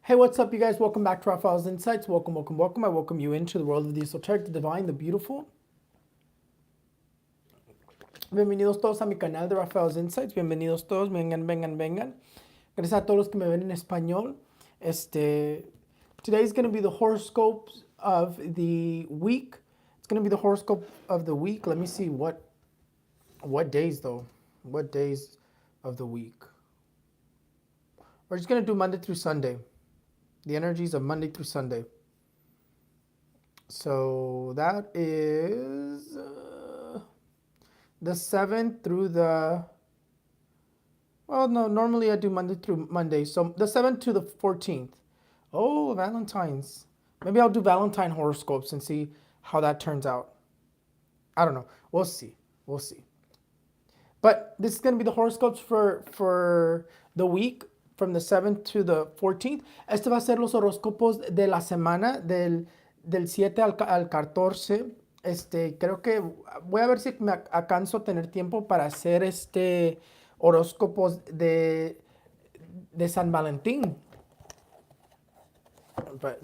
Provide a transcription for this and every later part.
Hey, what's up, you guys? Welcome back to Raphaelsinsights. Welcome, welcome, welcome. I welcome you into the world of the esoteric, the divine, the beautiful. Bienvenidos todos a mi canal de Raphaelsinsights. Bienvenidos todos. Vengan, vengan, vengan. Gracias a todos los que me ven en español. Today's going to be the horoscopes of the week. It's going to be the horoscope of the week. Let me see what days though. What days of the week? We're just going to do Monday through Sunday. The energies of Monday through Sunday. So that is the 7th through the, well, no, normally I do Monday through Monday. So the 7th to the 14th. Oh, Valentine's. Maybe I'll do Valentine horoscopes and see how that turns out. I don't know. We'll see. We'll see. But this is going to be the horoscopes for the week from the 7th to the 14th. Este va a ser los horóscopos de la semana del 7 al 14. Creo que voy a ver si me alcanzo a tener tiempo para hacer horóscopos de San Valentín. But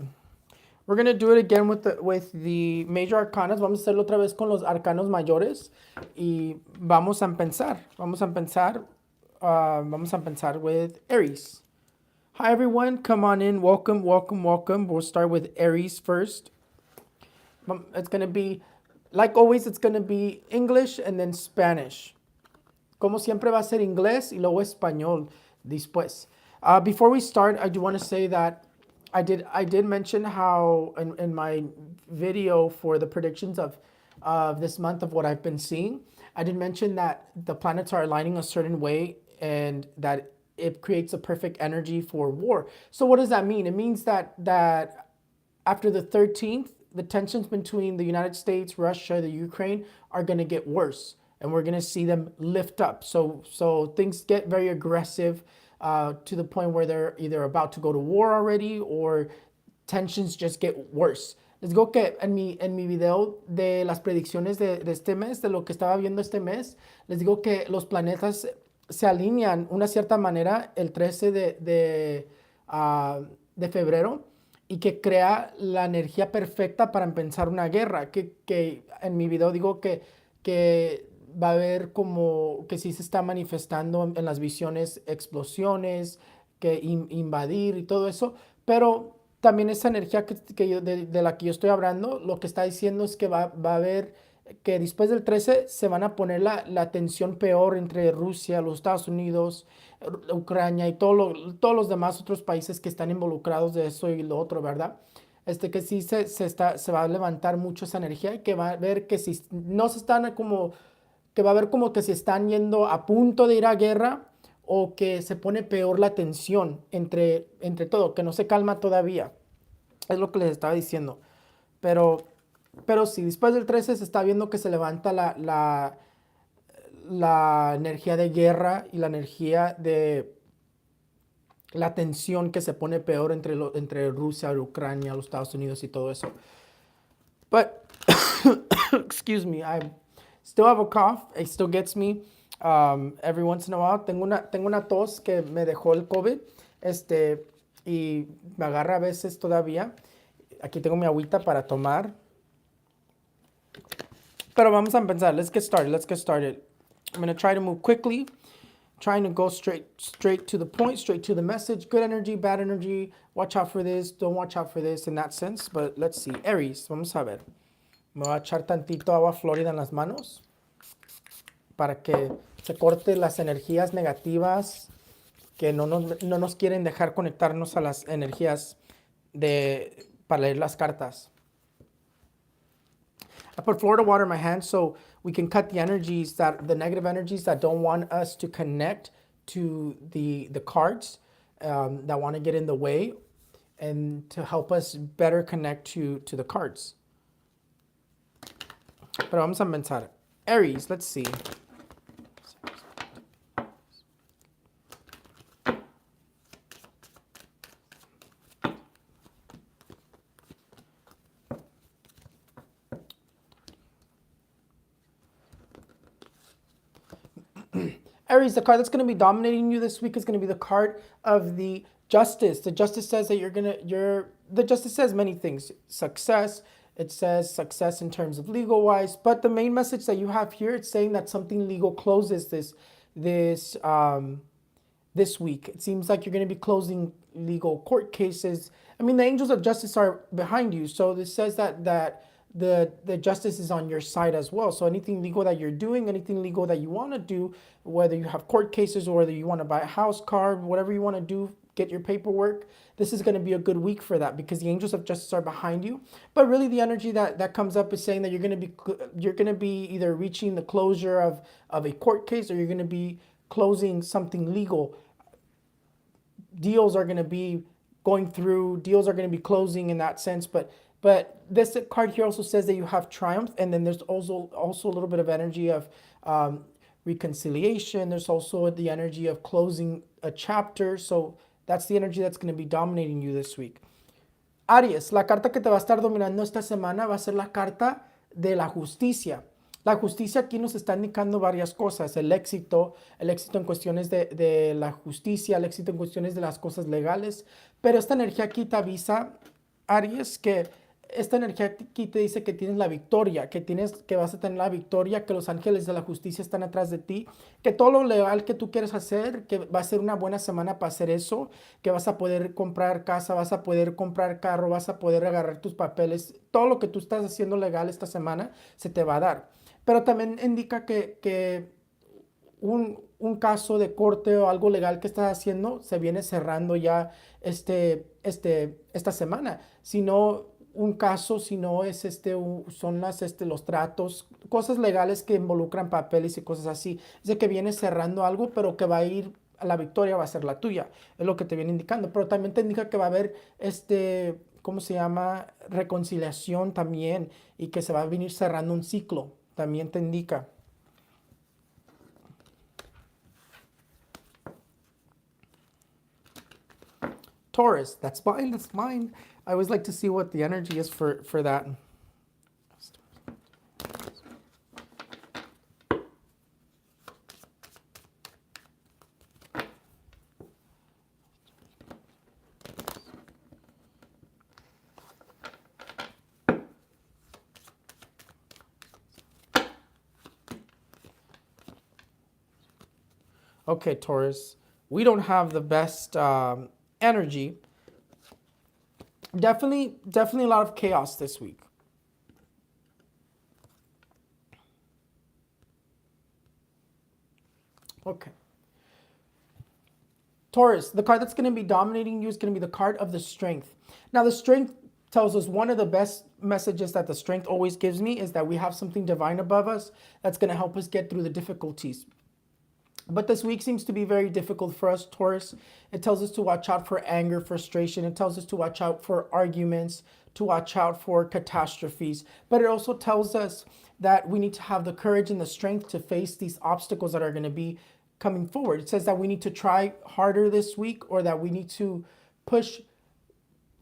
we're going to do it again with the major arcanas. Vamos a hacerlo otra vez con los arcanos mayores. Y vamos a empezar. Vamos a empezar with Aries. Hi everyone, come on in. Welcome, welcome, welcome. We'll start with Aries first. It's going to be, like always, it's going to be English and then Spanish. Como siempre va a ser inglés y luego español después. Before we start, I do want to say that I did mention how in my video for the predictions of this month of what I've been seeing, I did mention that the planets are aligning a certain way and that it creates a perfect energy for war. So what does that mean? It means that after the 13th, the tensions between the United States, Russia, the Ukraine are going to get worse, and we're going to see them lift up. So things get very aggressive to the point where they're either about to go to war already or tensions just get worse. Les digo que en mi video de las predicciones de este mes, de lo que estaba viendo este mes, les digo que los planetas se alinean una cierta manera el 13 de febrero y que crea la energía perfecta para empezar una guerra. Que en mi video digo que va a haber como que sí se está manifestando en las visiones explosiones, que invadir y todo eso, pero también esa energía de la que yo estoy hablando, lo que está diciendo es que va a haber, que después del 13 se van a poner la tensión peor entre Rusia, los Estados Unidos, Ucrania y todos los demás otros países que están involucrados de eso y lo otro, ¿verdad? Que sí se va a levantar mucho esa energía y que va a ver que si no se están como, que va a ver como que se están yendo a punto de ir a guerra o que se pone peor la tensión entre todo, que no se calma todavía. Es lo que les estaba diciendo. Pero sí, después del 13 se está viendo que se levanta la energía de guerra y la energía de la tensión que se pone peor entre Rusia, Ucrania, los Estados Unidos y todo eso. But, excuse me, I still have a cough. It still gets me every once in a while. Tengo una tos que me dejó el COVID, y me agarra a veces todavía. Aquí tengo mi agüita para tomar. Pero vamos a empezar. Let's get started. I'm going to try to move quickly. Trying to go straight to the point, straight to the message. Good energy, bad energy. Watch out for this. Don't watch out for this in that sense. But let's see. Aries, vamos a ver. Me voy a echar tantito agua florida en las manos para que se corte las energías negativas que no nos quieren dejar conectarnos a las energías para leer las cartas. I put Florida water in my hand so we can cut the negative energies that don't want us to connect to the cards, that want to get in the way, and to help us better connect to the cards. Pero vamos a empezar. Aries, let's see. Aries, the card that's going to be dominating you this week is going to be the card of the Justice. The Justice says that the Justice says many things. Success. It says success in terms of legal wise, but the main message that you have here, it's saying that something legal closes this week. It seems like you're going to be closing legal court cases. I mean, the angels of justice are behind you, so this says that the justice is on your side as well. So anything legal that you're doing, anything legal that you want to do, whether you have court cases or whether you want to buy a house, car, whatever you want to do, get your paperwork, this is going to be a good week for that because the angels of justice are behind you. But really the energy that comes up is saying that you're going to be either reaching the closure of a court case, or you're going to be closing something legal. Deals are going to be going through, deals are going to be closing in that sense. But this card here also says that you have triumph, and then there's also a little bit of energy of reconciliation. There's also the energy of closing a chapter. So that's the energy that's going to be dominating you this week. Aries, la carta que te va a estar dominando esta semana va a ser la carta de la justicia. La justicia aquí nos está indicando varias cosas, el éxito en cuestiones de la justicia, el éxito en cuestiones de las cosas legales, pero esta energía aquí te avisa, Aries, que esta energía aquí te dice que tienes la victoria, que vas a tener la victoria, que los ángeles de la justicia están atrás de ti, que todo lo legal que tú quieres hacer, que va a ser una buena semana para hacer eso, que vas a poder comprar casa, vas a poder comprar carro, vas a poder agarrar tus papeles, todo lo que tú estás haciendo legal esta semana se te va a dar. Pero también indica que un caso de corte o algo legal que estás haciendo se viene cerrando ya esta semana. Si no un caso, si no es son los tratos, cosas legales que involucran papeles y cosas así. Es de que viene cerrando algo, pero que va a ir, la victoria va a ser la tuya. Es lo que te viene indicando. Pero también te indica que va a haber ¿cómo se llama? Reconciliación también, y que se va a venir cerrando un ciclo. También te indica. Taurus, that's mine. I always like to see what the energy is for that. Okay, Taurus, we don't have the best energy. Definitely a lot of chaos this week. Okay. Taurus, the card that's going to be dominating you is going to be the card of the strength. Now, the strength tells us one of the best messages that the strength always gives me is that we have something divine above us that's going to help us get through the difficulties. But this week seems to be very difficult for us, Taurus. It tells us to watch out for anger, frustration. It tells us to watch out for arguments, to watch out for catastrophes. But it also tells us that we need to have the courage and the strength to face these obstacles that are going to be coming forward. It says that we need to try harder this week, or that we need to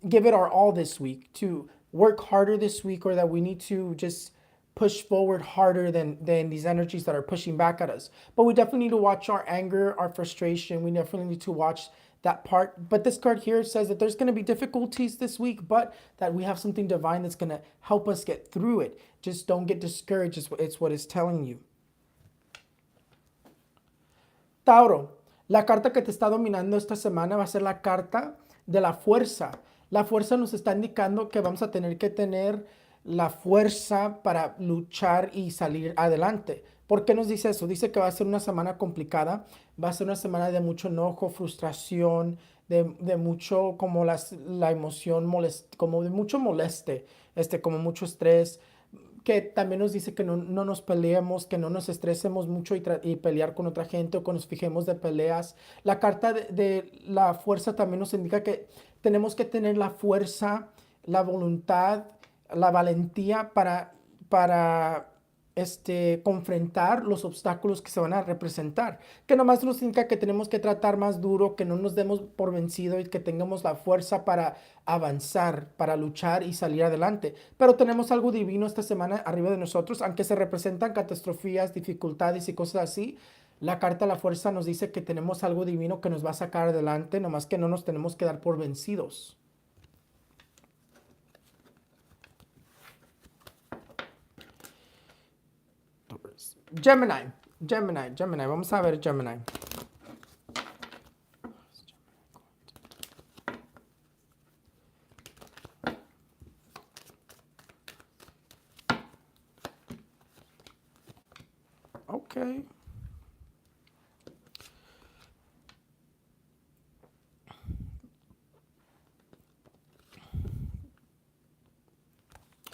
give it our all this week, to work harder this week, or that we need to just push forward harder than these energies that are pushing back at us. But we definitely need to watch our anger, our frustration. We definitely need to watch that part. But this card here says that there's going to be difficulties this week, but that we have something divine that's going to help us get through it. Just don't get discouraged. It's what it's telling you. Tauro, la carta que te está dominando esta semana va a ser la carta de la fuerza. La fuerza nos está indicando que vamos a tener que tener la fuerza para luchar y salir adelante. ¿Por qué nos dice eso? Dice que va a ser una semana complicada, va a ser una semana de mucho enojo, frustración, de mucho, como la emoción, como de mucho moleste, como mucho estrés, que también nos dice que no nos peleemos, que no nos estresemos mucho y pelear con otra gente, o que nos fijemos de peleas. La carta de la fuerza también nos indica que tenemos que tener la fuerza, la voluntad, la valentía para confrontar los obstáculos que se van a representar, que nomás nos indica que tenemos que tratar más duro, que no nos demos por vencido y que tengamos la fuerza para avanzar, para luchar y salir adelante. Pero tenemos algo divino esta semana arriba de nosotros, aunque se representan catastrofías, dificultades y cosas así. La carta de la fuerza nos dice que tenemos algo divino que nos va a sacar adelante, nomás que no nos tenemos que dar por vencidos. Gemini, Gemini, Gemini. Vamos a ver Gemini. Okay.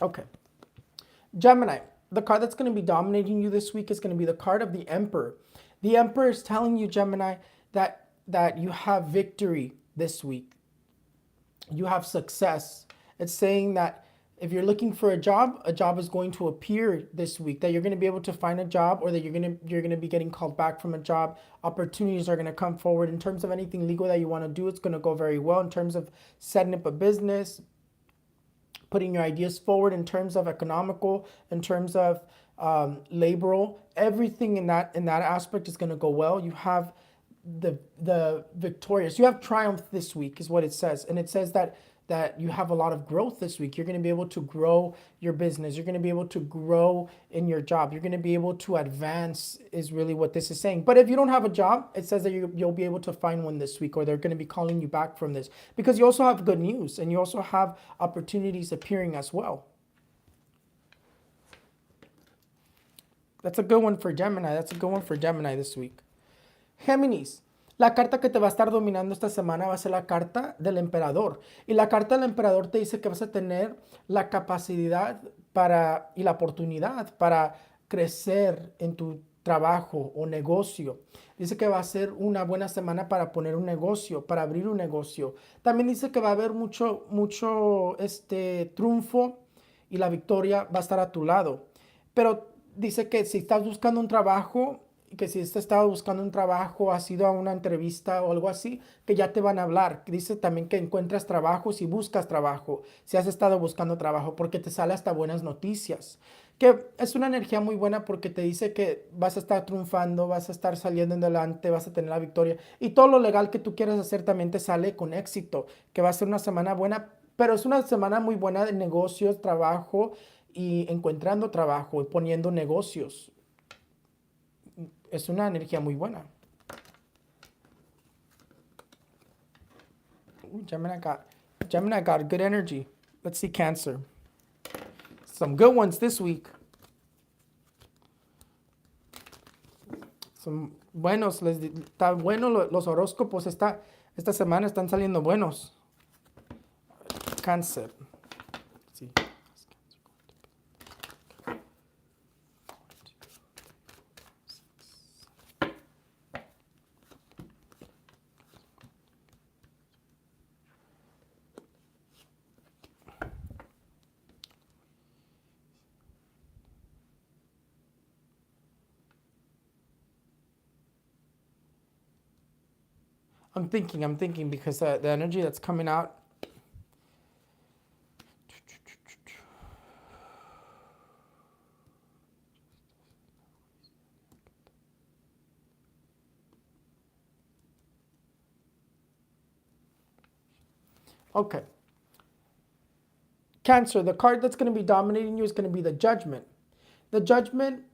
Okay. Gemini, the card that's going to be dominating you this week is going to be the card of the Emperor. The Emperor is telling you, Gemini, that you have victory this week. You have success. It's saying that if you're looking for a job is going to appear this week, that you're going to be able to find a job, or that you're going to be getting called back from a job. Opportunities are going to come forward. In terms of anything legal that you want to do, it's going to go very well. In terms of setting up a business, putting your ideas forward, in terms of economical, in terms of laboral, everything in that aspect is going to go well. You have the victorious. You have triumph this week, is what it says, and it says that you have a lot of growth this week. You're going to be able to grow your business. You're going to be able to grow in your job. You're going to be able to advance, is really what this is saying. But if you don't have a job, it says that you'll be able to find one this week, or they're going to be calling you back from this, because you also have good news and you also have opportunities appearing as well. That's a good one for Gemini. That's a good one for Gemini this week. Géminis. La carta que te va a estar dominando esta semana va a ser la carta del emperador. Y la carta del emperador te dice que vas a tener la capacidad y la oportunidad para crecer en tu trabajo o negocio. Dice que va a ser una buena semana para poner un negocio, para abrir un negocio. También dice que va a haber mucho triunfo, y la victoria va a estar a tu lado. Pero dice que si estás buscando un trabajo, que si has estado buscando un trabajo, has ido a una entrevista o algo así, que ya te van a hablar. Dice también que encuentras trabajo si buscas trabajo, si has estado buscando trabajo, porque te sale hasta buenas noticias. Que es una energía muy buena, porque te dice que vas a estar triunfando, vas a estar saliendo en adelante, vas a tener la victoria. Y todo lo legal que tú quieras hacer también te sale con éxito, que va a ser una semana buena, pero es una semana muy buena de negocios, trabajo y encontrando trabajo y poniendo negocios. Es una energía muy buena. Gemini got good energy. Let's see Cancer. Some good ones this week. Son buenos. Está bueno los horóscopos. Esta semana están saliendo buenos. Cáncer. Sí. I'm thinking because the energy that's coming out. Okay. Cancer, the card that's going to be dominating you is going to be the Judgment. The Judgment,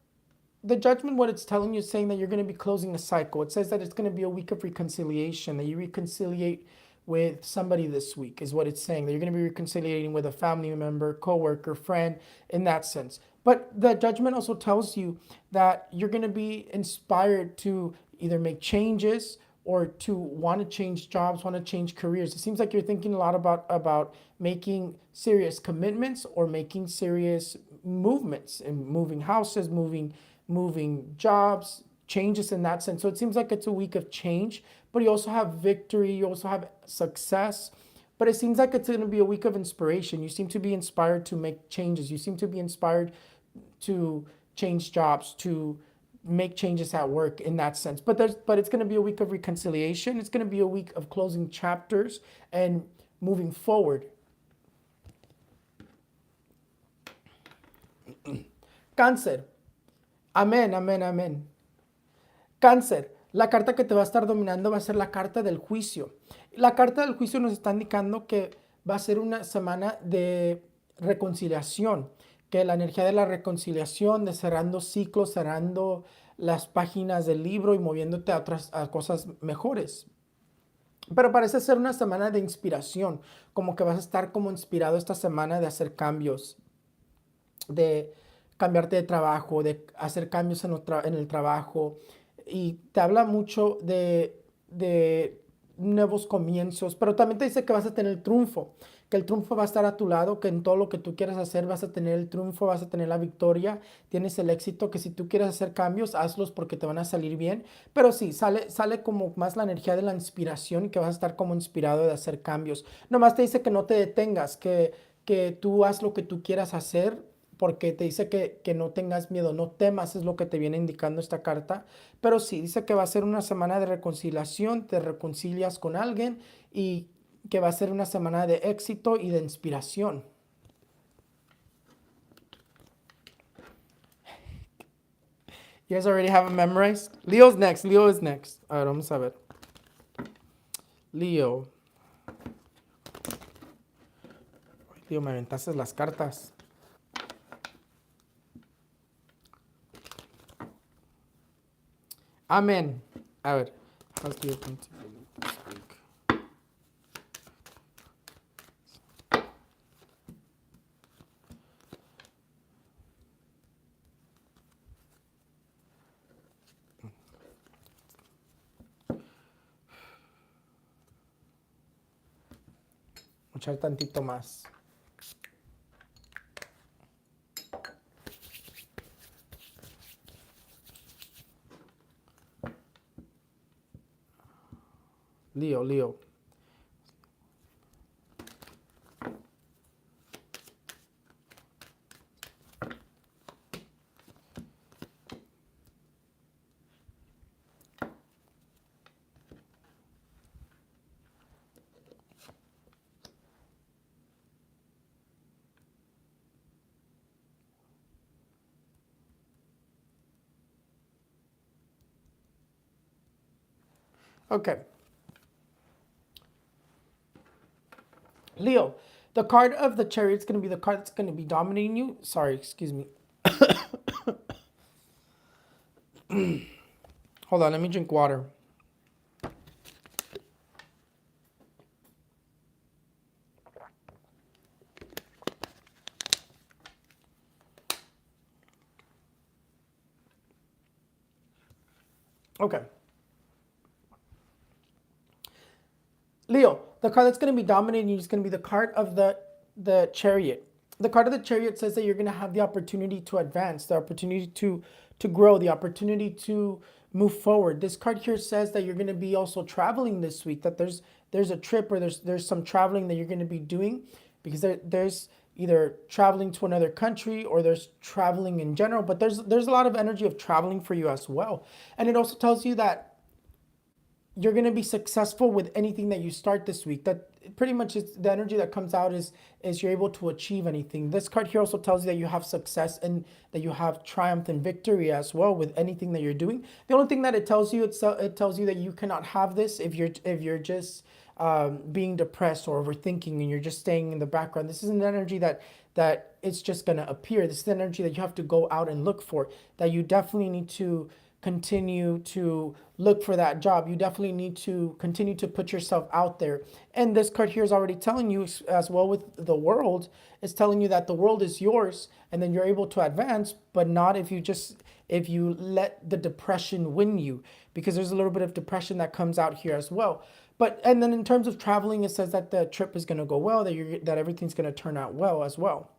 what it's telling you is saying that you're going to be closing a cycle. It says that it's going to be a week of reconciliation, that you reconciliate with somebody this week, is what it's saying. That you're going to be reconciliating with a family member, coworker, friend, in that sense. But the Judgment also tells you that you're going to be inspired to either make changes or to want to change jobs, want to change careers. It seems like you're thinking a lot about making serious commitments or making serious movements, and moving houses, moving jobs, changes in that sense. So it seems like it's a week of change, but you also have victory, you also have success. But it seems like it's going to be a week of inspiration. You seem to be inspired to make changes. You seem to be inspired to change jobs, to make changes at work in that sense. But it's going to be a week of reconciliation. It's going to be a week of closing chapters and moving forward. Cáncer. Amén, amén, amén. Cáncer, la carta que te va a estar dominando va a ser la carta del juicio. La carta del juicio nos está indicando que va a ser una semana de reconciliación, que la energía de la reconciliación, de cerrando ciclos, cerrando las páginas del libro y moviéndote a cosas mejores. Pero parece ser una semana de inspiración, como que vas a estar como inspirado esta semana de hacer cambios, de cambiarte de trabajo, de hacer cambios en el trabajo. Y te habla mucho de nuevos comienzos, pero también te dice que vas a tener el triunfo, que el triunfo va a estar a tu lado, que en todo lo que tú quieras hacer vas a tener el triunfo, vas a tener la victoria, tienes el éxito, que si tú quieres hacer cambios, hazlos porque te van a salir bien. Pero sí, sale como más la energía de la inspiración y que vas a estar como inspirado de hacer cambios. Nomás te dice que no te detengas, que tú haz lo que tú quieras hacer porque te dice que no tengas miedo, no temas, es lo que te viene indicando esta carta. Pero sí, dice que va a ser una semana de reconciliación, te reconcilias con alguien y que va a ser una semana de éxito y de inspiración. You guys already have it memorized? Leo's next, Leo is next. A ver, vamos a ver. Leo. Leo, me aventaste las cartas. Amén. A ver. How's Leo going to be this week? Echar tantito más. Leo. Okay. Leo, the card of the Chariot is going to be the card that's going to be dominating you. Sorry, excuse me. Hold on, let me drink water. Okay. Leo, the card that's going to be dominating you is going to be the card of the Chariot. The card of the Chariot says that you're going to have the opportunity to advance, the opportunity to grow, the opportunity to move forward. This card here says that you're going to be also traveling this week, that there's a trip or there's some traveling that you're going to be doing, because there's either traveling to another country or there's traveling in general, but there's a lot of energy of traveling for you as well. And it also tells you that you're going to be successful with anything that you start this week. That pretty much is the energy that comes out is you're able to achieve anything. This card here also tells you that you have success and that you have triumph and victory as well with anything that you're doing. The only thing that it tells you, it tells you that you cannot have this if you're just being depressed or overthinking and you're just staying in the background. This is an energy that it's just going to appear. This is an energy that you have to go out and look for, that you definitely need to continue to look for that job. You definitely need to continue to put yourself out there. And this card here is already telling you as well with the world, it's telling you that the world is yours and then you're able to advance, but not if you let the depression win you, because there's a little bit of depression that comes out here as well. But and then in terms of traveling, it says that the trip is going to go well, that everything's going to turn out well as well.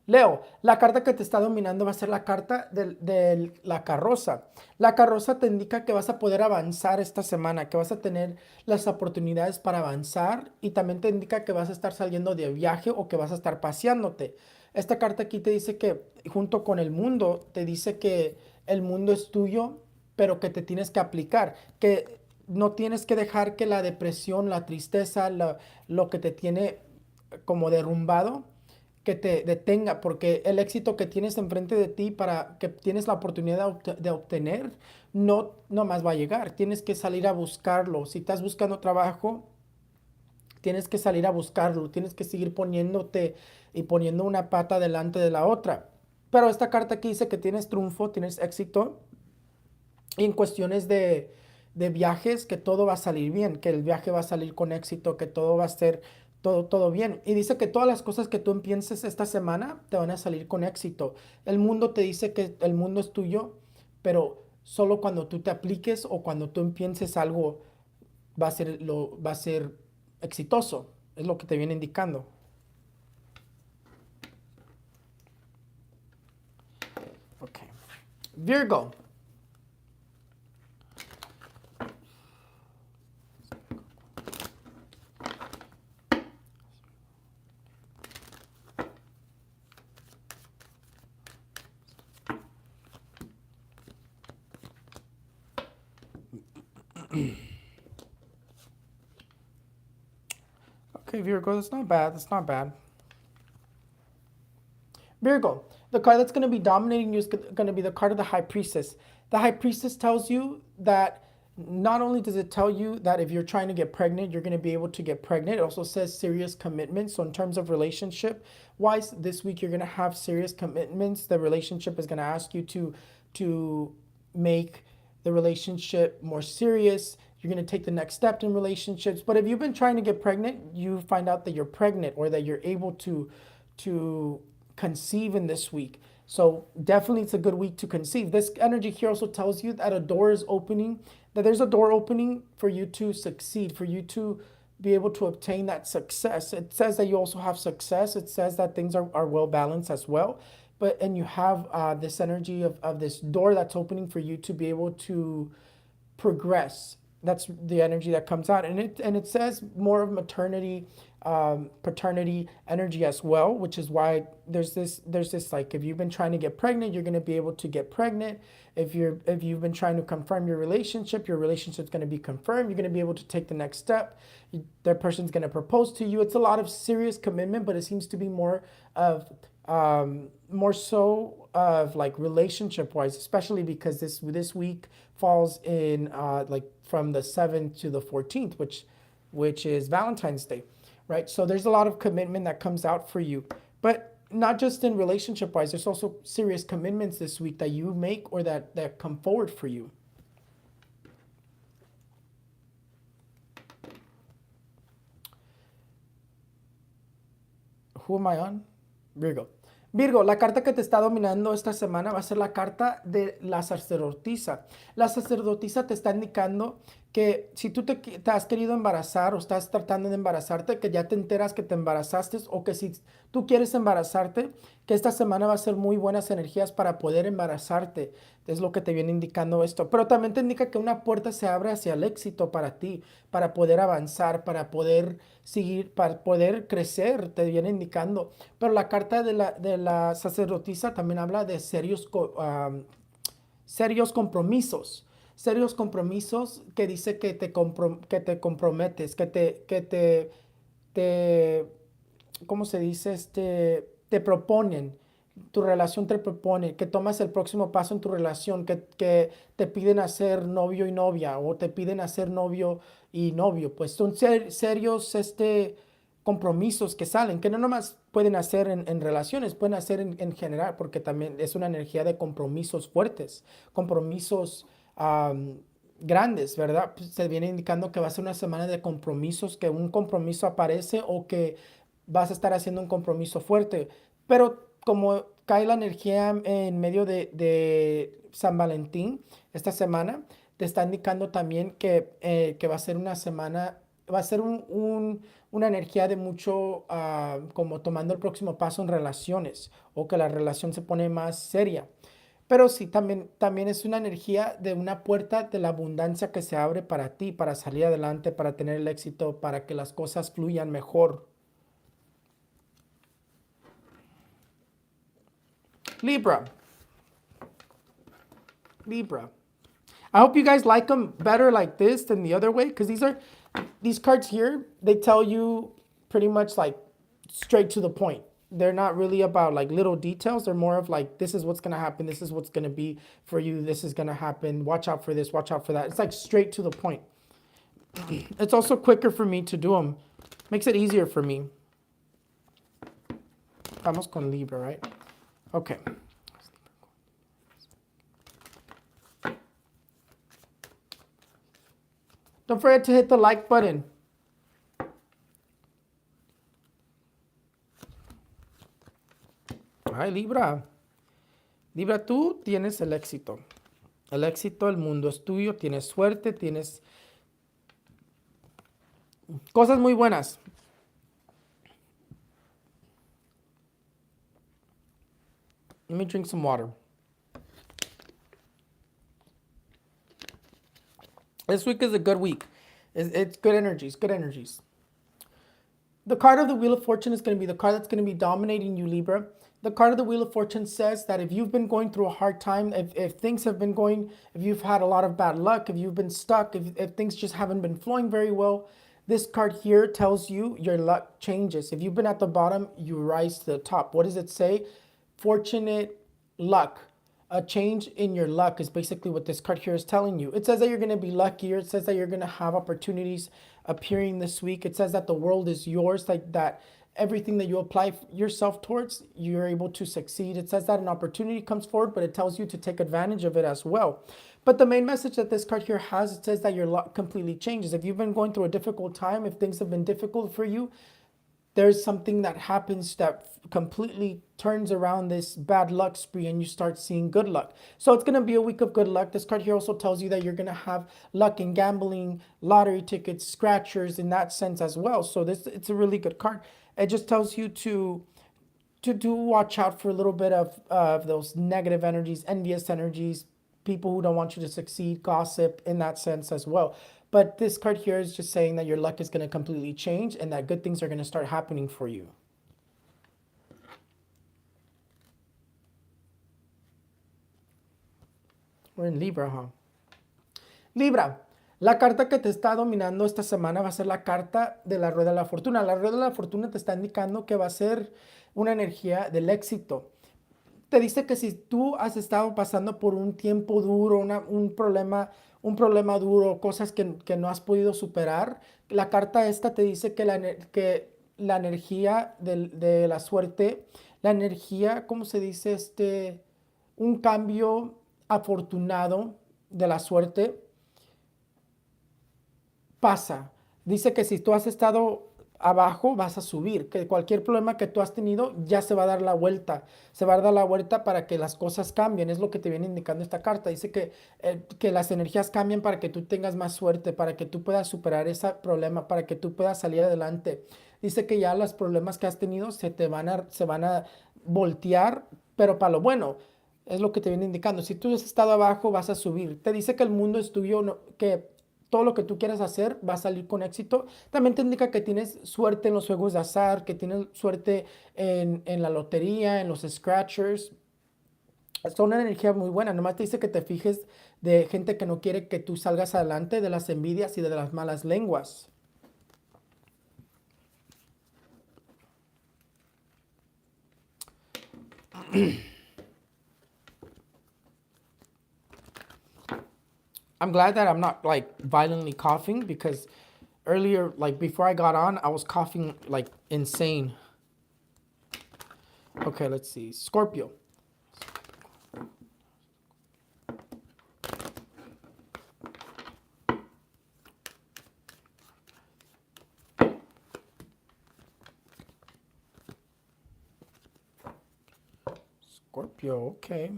Leo, la carta que te está dominando va a ser la carta de la carroza. La carroza te indica que vas a poder avanzar esta semana, que vas a tener las oportunidades para avanzar, y también te indica que vas a estar saliendo de viaje o que vas a estar paseándote. Esta carta aquí te dice que junto con el mundo, te dice que el mundo es tuyo, pero que te tienes que aplicar, que no tienes que dejar que la depresión, la tristeza, lo que te tiene como derrumbado, que te detenga, porque el éxito que tienes enfrente de ti para que tienes la oportunidad de obtener, no más va a llegar. Tienes que salir a buscarlo. Si estás buscando trabajo, tienes que salir a buscarlo, tienes que seguir poniéndote y poniendo una pata delante de la otra. Pero esta carta aquí dice que tienes triunfo, tienes éxito, y en cuestiones de viajes, que todo va a salir bien, que el viaje va a salir con éxito, que todo va a ser todo bien. Y dice que todas las cosas que tú empieces esta semana te van a salir con éxito. El mundo te dice que el mundo es tuyo, pero solo cuando tú te apliques o cuando tú empieces algo va a ser exitoso. Es lo que te viene indicando. Okay. Virgo. Okay, Virgo, that's not bad. That's not bad. Virgo, the card that's going to be dominating you is going to be the card of the High Priestess. The High Priestess tells you that not only does it tell you that if you're trying to get pregnant, you're going to be able to get pregnant. It also says serious commitment. So in terms of relationship wise, this week you're going to have serious commitments. The relationship is going to ask you to make the relationship more serious. You're going to take the next step in relationships. But if you've been trying to get pregnant, you find out that you're pregnant or that you're able to conceive in this week. So definitely it's a good week to conceive. This energy here also tells you that a door is opening, that there's a door opening for you to succeed, for you to be able to obtain that success. It says that you also have success. It says that things are well balanced as well. And you have this energy of this door that's opening for you to be able to progress. That's the energy that comes out, and it says more of maternity, paternity energy as well, which is why there's this like, if you've been trying to get pregnant, you're going to be able to get pregnant. If you've been trying to confirm your relationship's going to be confirmed. You're going to be able to take the next step. That person's going to propose to you. It's a lot of serious commitment, but it seems to be more so of like relationship wise, especially because this week falls in like from the 7th to the 14th, which is Valentine's Day, right? So there's a lot of commitment that comes out for you, but not just in relationship wise, there's also serious commitments this week that you make or that come forward for you. Who am I on? Virgo. Virgo, la carta que te está dominando esta semana va a ser la carta de la sacerdotisa. La sacerdotisa te está indicando que si tú te has querido embarazar o estás tratando de embarazarte, que ya te enteras que te embarazaste, o que si tú quieres embarazarte, que esta semana va a ser muy buenas energías para poder embarazarte. Es lo que te viene indicando esto. Pero también te indica que una puerta se abre hacia el éxito para ti, para poder avanzar, para poder seguir, para poder crecer, te viene indicando. Pero la carta de la sacerdotisa también habla de serios compromisos. Serios compromisos, que dice que te comprometes, ¿cómo se dice? Te proponen, tu relación te propone, que tomas el próximo paso en tu relación, que te piden hacer novio y novia, o te piden hacer novio y novio. Pues son serios compromisos que salen, que no nomás pueden hacer en relaciones, pueden hacer en general, porque también es una energía de compromisos fuertes, compromisos grandes, ¿verdad? Pues se viene indicando que va a ser una semana de compromisos, que un compromiso aparece o que vas a estar haciendo un compromiso fuerte. Pero como cae la energía en medio de San Valentín esta semana, te está indicando también que va a ser una semana, va a ser una energía de mucho, como tomando el próximo paso en relaciones, o que la relación se pone más seria. Pero sí, también es una energía de una puerta de la abundancia que se abre para ti, para salir adelante, para tener el éxito, para que las cosas fluyan mejor. Libra. I hope you guys like them better like this than the other way, because these cards here, they tell you pretty much like straight to the point. they're not really about like little details. They're more of like, this is what's going to happen. This is what's going to be for you. This is going to happen. Watch out for this. Watch out for that. It's like straight to the point. It's also quicker for me to do them. Makes it easier for me. Vamos con Libra, right? Okay. Don't forget to hit the like button. Ay, Libra. Libra, tú tienes el éxito. El éxito, el mundo es tuyo. Tienes suerte, tienes cosas muy buenas. Let me drink some water. This week is a good week. It's good energies, good energies. The card of the Wheel of Fortune is going to be the card that's going to be dominating you, Libra. The card of the Wheel of Fortune says that if you've been going through a hard time, if things have been going, if you've had a lot of bad luck, if you've been stuck, if things just haven't been flowing very well, this card here tells you your luck changes. If you've been at the bottom, you rise to the top. What does it say? Fortunate luck. A change in your luck is basically what this card here is telling you. It says that you're going to be luckier. It says that you're going to have opportunities appearing this week. It says that the world is yours, like that everything that you apply yourself towards, you're able to succeed. It says that an opportunity comes forward, but it tells you to take advantage of it as well. But the main message that this card here has, it says that your luck completely changes. If you've been going through a difficult time, if things have been difficult for you, there's something that happens that completely turns around this bad luck spree and you start seeing good luck. So it's going to be a week of good luck. This card here also tells you that you're going to have luck in gambling, lottery tickets, scratchers in that sense as well. So it's a really good card. It just tells you to watch out for a little bit of those negative energies, envious energies, people who don't want you to succeed, gossip in that sense as well. But this card here is just saying that your luck is going to completely change and that good things are going to start happening for you. We're in Libra, huh? Libra, la carta que te está dominando esta semana va a ser la carta de la Rueda de la Fortuna. La Rueda de la Fortuna te está indicando que va a ser una energía del éxito. Te dice que si tú has estado pasando por un tiempo duro, un problema duro, cosas que no has podido superar, la carta esta te dice que la energía de la suerte, la energía, ¿cómo se dice? Un cambio afortunado de la suerte pasa. Dice que si tú has estado abajo, vas a subir, que cualquier problema que tú has tenido ya se va a dar la vuelta, se va a dar la vuelta para que las cosas cambien, es lo que te viene indicando esta carta. Dice que las energías cambian para que tú tengas más suerte, para que tú puedas superar ese problema, para que tú puedas salir adelante. Dice que ya los problemas que has tenido se van a voltear, pero para lo bueno. Es lo que te viene indicando. Si tú has estado abajo, vas a subir. Te dice que el mundo es tuyo, que todo lo que tú quieras hacer va a salir con éxito. También te indica que tienes suerte en los juegos de azar, que tienes suerte en la lotería, en los scratchers. Es una energía muy buena. Nomás te dice que te fijes de gente que no quiere que tú salgas adelante, de las envidias y de las malas lenguas. I'm glad that I'm not like violently coughing because earlier, like before I got on, I was coughing like insane. Okay, let's see. Scorpio. Scorpio, okay.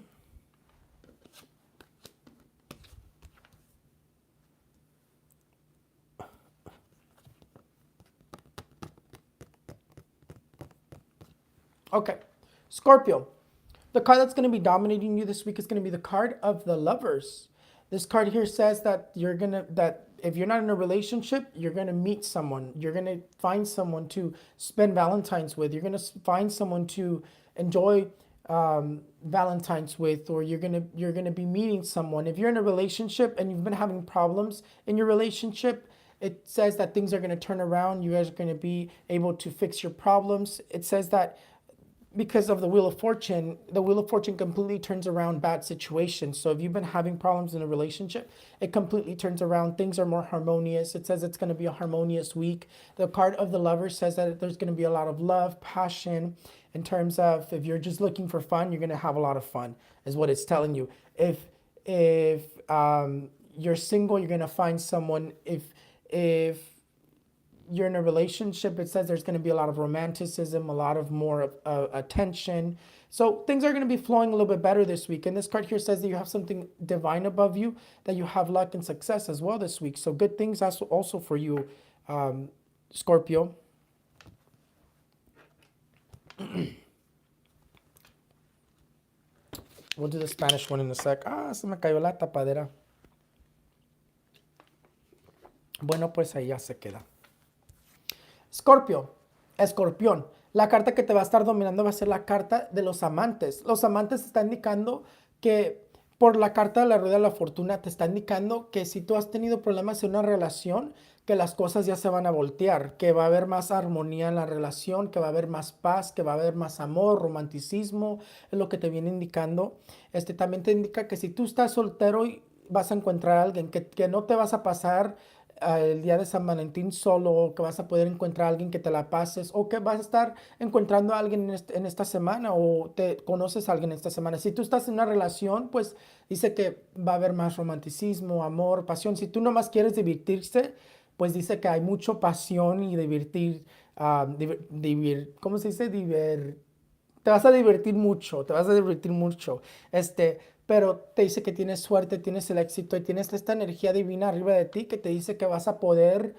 Okay, Scorpio. The card that's going to be dominating you this week is going to be the card of the Lovers. This card here says that that if you're not in a relationship, you're going to meet someone. You're going to find someone to spend Valentine's with. You're going to find someone to enjoy Valentine's with, or you're gonna be meeting someone. If you're in a relationship and you've been having problems in your relationship, it says that things are going to turn around. You guys are going to be able to fix your problems. It says that because of the Wheel of Fortune completely turns around bad situations. So if you've been having problems in a relationship, it completely turns around. Things are more harmonious. It says it's going to be a harmonious week. The card of the Lover says that there's going to be a lot of love, passion, in terms of if you're just looking for fun, you're going to have a lot of fun, is what it's telling you. If you're single, you're going to find someone. If you're in a relationship, it says there's going to be a lot of romanticism, a lot of more attention. So things are going to be flowing a little bit better this week. And this card here says that you have something divine above you, that you have luck and success as well this week. So good things also for you, Scorpio. We'll do the Spanish one in a sec. Se me cayó la tapadera. Bueno, pues ahí ya se queda. Scorpio, Escorpión. La carta que te va a estar dominando va a ser la carta de los amantes. Los amantes están indicando que, por la carta de la rueda de la fortuna, te está indicando que si tú has tenido problemas en una relación, que las cosas ya se van a voltear, que va a haber más armonía en la relación, que va a haber más paz, que va a haber más amor, romanticismo, es lo que te viene indicando. También te indica que si tú estás soltero y vas a encontrar a alguien, que no te vas a pasar el día de San Valentín solo, que vas a poder encontrar a alguien que te la pases, o que vas a estar encontrando a alguien en esta semana, o te conoces a alguien esta semana. Si tú estás en una relación, pues dice que va a haber más romanticismo, amor, pasión. Si tú nomás quieres divertirse, pues dice que hay mucho pasión y ¿cómo se dice? Te vas a divertir mucho, te vas a divertir mucho. Pero te dice que tienes suerte, tienes el éxito y tienes esta energía divina arriba de ti que te dice que vas a poder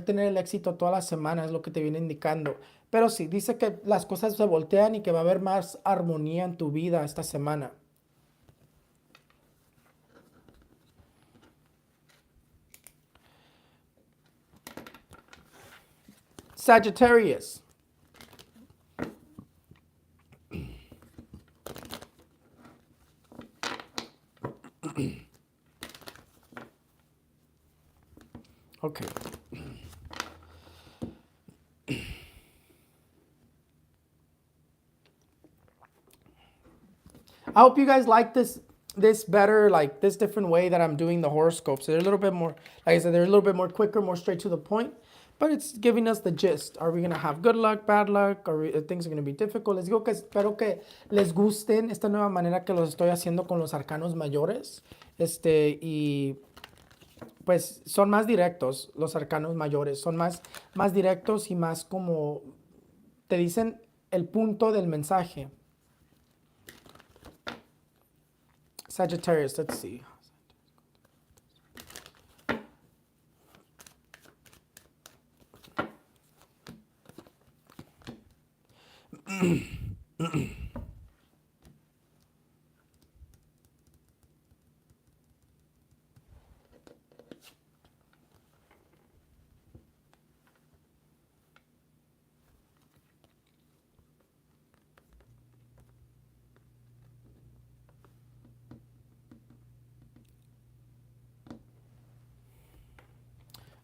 tener el éxito toda la semana, es lo que te viene indicando. Pero sí, dice que las cosas se voltean y que va a haber más armonía en tu vida esta semana. Sagittarius. Okay. I hope you guys like this better, like this different way that I'm doing the horoscopes. They're a little bit more, like I said, they're a little bit more quicker, more straight to the point, but it's giving us the gist. Are we going to have good luck, bad luck? Things are going to be difficult? Les digo que espero que les gusten esta nueva manera que los estoy haciendo con los arcanos mayores. Y pues son más directos los arcanos mayores, son más directos y más como te dicen el punto del mensaje. Sagittarius, let's see.